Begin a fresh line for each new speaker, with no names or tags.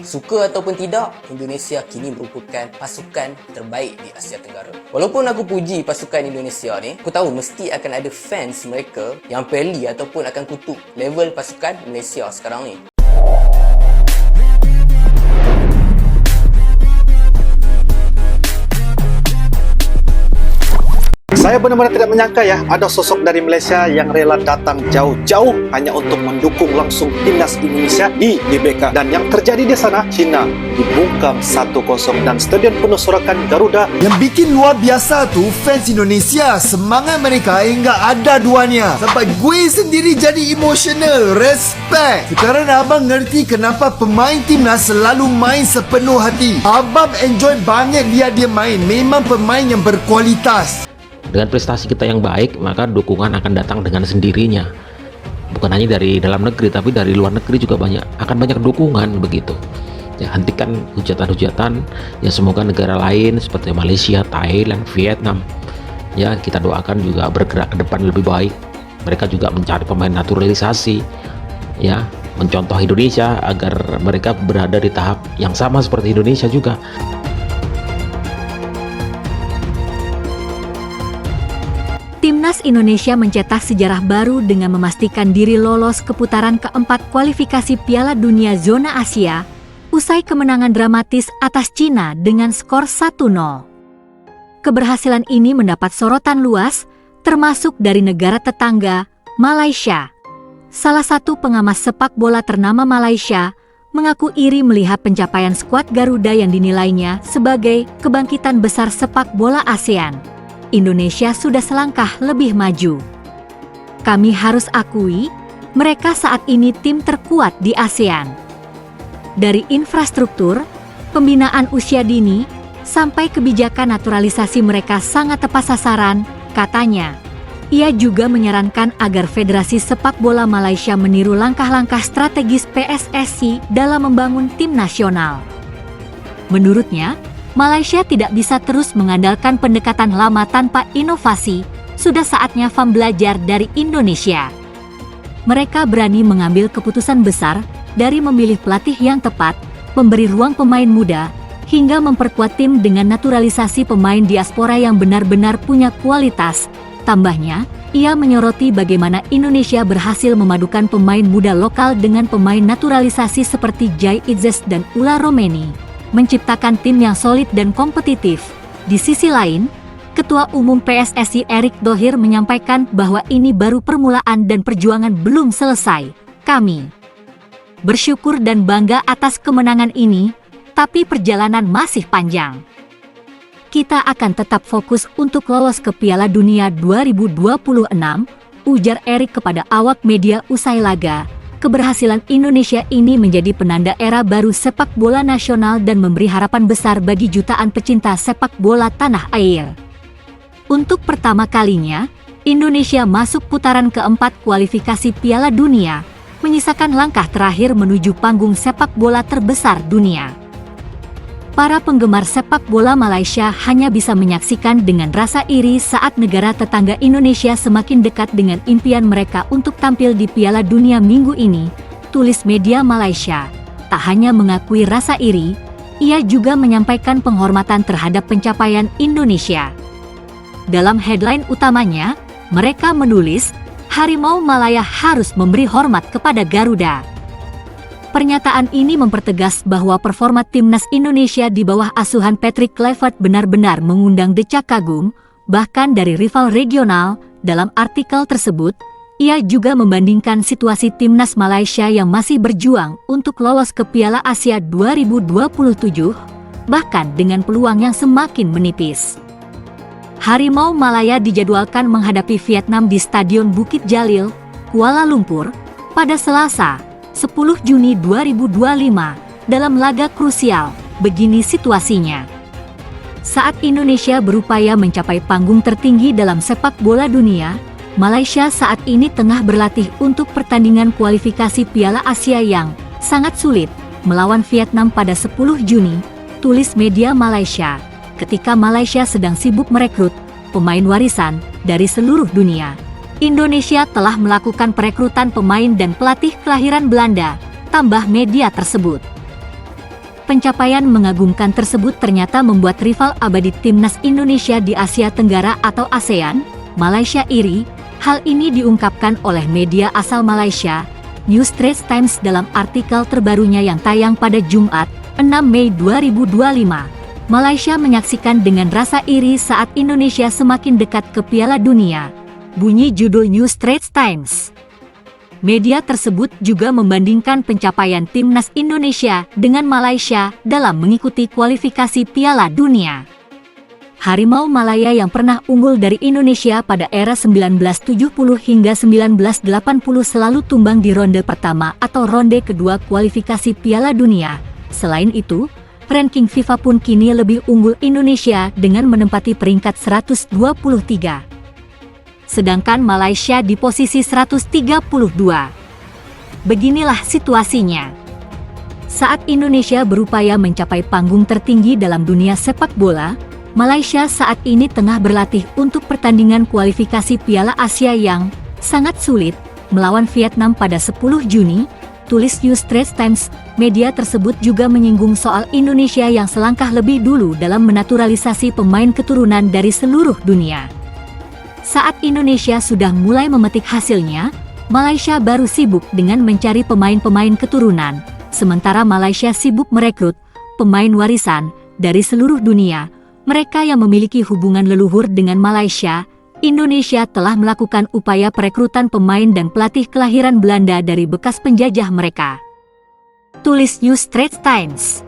Suka ataupun tidak, Indonesia kini merupakan pasukan terbaik di Asia Tenggara. Walaupun aku puji pasukan Indonesia ni, aku tahu mesti akan ada fans mereka yang peli ataupun akan kutuk level pasukan Malaysia sekarang ni.
Saya benar-benar tidak menyangka ya, ada sosok dari Malaysia yang rela datang jauh-jauh hanya untuk mendukung langsung timnas Indonesia di GBK. Dan yang terjadi di sana, China dibungkam 1-0 dan stadion penuh sorakan Garuda.
Yang bikin luar biasa tu fans Indonesia, semangat mereka hingga ada duanya. Sampai gue sendiri jadi emotional, respect. Sekarang abang ngerti kenapa pemain timnas selalu main sepenuh hati. Abang enjoy banget lihat dia main, memang pemain yang berkualitas.
Dengan prestasi kita yang baik, maka dukungan akan datang dengan sendirinya. Bukan hanya dari dalam negeri, tapi dari luar negeri juga akan banyak dukungan begitu. Ya, hentikan hujatan-hujatan. Ya, semoga negara lain seperti Malaysia, Thailand, Vietnam, ya kita doakan juga bergerak ke depan lebih baik. Mereka juga mencari pemain naturalisasi, ya, mencontoh Indonesia agar mereka berada di tahap yang sama seperti Indonesia juga.
Timnas Indonesia mencetak sejarah baru dengan memastikan diri lolos ke putaran keempat kualifikasi Piala Dunia Zona Asia usai kemenangan dramatis atas Cina dengan skor 1-0. Keberhasilan ini mendapat sorotan luas, termasuk dari negara tetangga, Malaysia. Salah satu pengamat sepak bola ternama Malaysia mengaku iri melihat pencapaian skuad Garuda yang dinilainya sebagai kebangkitan besar sepak bola ASEAN. Indonesia sudah selangkah lebih maju. Kami harus akui, mereka saat ini tim terkuat di ASEAN. Dari infrastruktur, pembinaan usia dini, sampai kebijakan naturalisasi mereka sangat tepat sasaran, katanya. Ia juga menyarankan agar Federasi Sepak Bola Malaysia meniru langkah-langkah strategis PSSI dalam membangun tim nasional. Menurutnya, Malaysia tidak bisa terus mengandalkan pendekatan lama tanpa inovasi. Sudah saatnya FAM belajar dari Indonesia. Mereka berani mengambil keputusan besar dari memilih pelatih yang tepat, memberi ruang pemain muda, hingga memperkuat tim dengan naturalisasi pemain diaspora yang benar-benar punya kualitas. Tambahnya, ia menyoroti bagaimana Indonesia berhasil memadukan pemain muda lokal dengan pemain naturalisasi seperti Jai Izzes dan Ula Romeni, menciptakan tim yang solid dan kompetitif. Di sisi lain, Ketua Umum PSSI Erick Thohir menyampaikan bahwa ini baru permulaan dan perjuangan belum selesai. Kami bersyukur dan bangga atas kemenangan ini, tapi perjalanan masih panjang. Kita akan tetap fokus untuk lolos ke Piala Dunia 2026, ujar Erick kepada awak media usai laga. Keberhasilan Indonesia ini menjadi penanda era baru sepak bola nasional dan memberi harapan besar bagi jutaan pecinta sepak bola tanah air. Untuk pertama kalinya, Indonesia masuk putaran keempat kualifikasi Piala Dunia, menyisakan langkah terakhir menuju panggung sepak bola terbesar dunia. Para penggemar sepak bola Malaysia hanya bisa menyaksikan dengan rasa iri saat negara tetangga Indonesia semakin dekat dengan impian mereka untuk tampil di Piala Dunia minggu ini, tulis media Malaysia. Tak hanya mengakui rasa iri, ia juga menyampaikan penghormatan terhadap pencapaian Indonesia. Dalam headline utamanya, mereka menulis, Harimau Malaya harus memberi hormat kepada Garuda. Pernyataan ini mempertegas bahwa performa timnas Indonesia di bawah asuhan Patrick Kluivert benar-benar mengundang decak kagum, bahkan dari rival regional. Dalam artikel tersebut, ia juga membandingkan situasi timnas Malaysia yang masih berjuang untuk lolos ke Piala Asia 2027, bahkan dengan peluang yang semakin menipis. Harimau Malaya dijadwalkan menghadapi Vietnam di Stadion Bukit Jalil, Kuala Lumpur, pada Selasa, 10 Juni 2025, dalam laga krusial. Begini situasinya. Saat Indonesia berupaya mencapai panggung tertinggi dalam sepak bola dunia, Malaysia saat ini tengah berlatih untuk pertandingan kualifikasi Piala Asia yang sangat sulit melawan Vietnam pada 10 Juni, tulis media Malaysia. Ketika Malaysia sedang sibuk merekrut pemain warisan dari seluruh dunia, Indonesia telah melakukan perekrutan pemain dan pelatih kelahiran Belanda, tambah media tersebut. Pencapaian mengagumkan tersebut ternyata membuat rival abadi timnas Indonesia di Asia Tenggara atau ASEAN, Malaysia iri. Hal ini diungkapkan oleh media asal Malaysia, New Straits Times dalam artikel terbarunya yang tayang pada Jumat, 6 Mei 2025. Malaysia menyaksikan dengan rasa iri saat Indonesia semakin dekat ke Piala Dunia. Bunyi judul New Straits Times. Media tersebut juga membandingkan pencapaian timnas Indonesia dengan Malaysia dalam mengikuti kualifikasi Piala Dunia. Harimau Malaya yang pernah unggul dari Indonesia pada era 1970 hingga 1980 selalu tumbang di ronde pertama atau ronde kedua kualifikasi Piala Dunia. Selain itu, ranking FIFA pun kini lebih unggul Indonesia dengan menempati peringkat 123. Sedangkan Malaysia di posisi 132. Beginilah situasinya. Saat Indonesia berupaya mencapai panggung tertinggi dalam dunia sepak bola, Malaysia saat ini tengah berlatih untuk pertandingan kualifikasi Piala Asia yang sangat sulit melawan Vietnam pada 10 Juni, tulis New Straits Times. Media tersebut juga menyinggung soal Indonesia yang selangkah lebih dulu dalam menaturalisasi pemain keturunan dari seluruh dunia. Saat Indonesia sudah mulai memetik hasilnya, Malaysia baru sibuk dengan mencari pemain-pemain keturunan, sementara Malaysia sibuk merekrut pemain warisan dari seluruh dunia. Mereka yang memiliki hubungan leluhur dengan Malaysia, Indonesia telah melakukan upaya perekrutan pemain dan pelatih kelahiran Belanda dari bekas penjajah mereka. Tulis New Straits Times.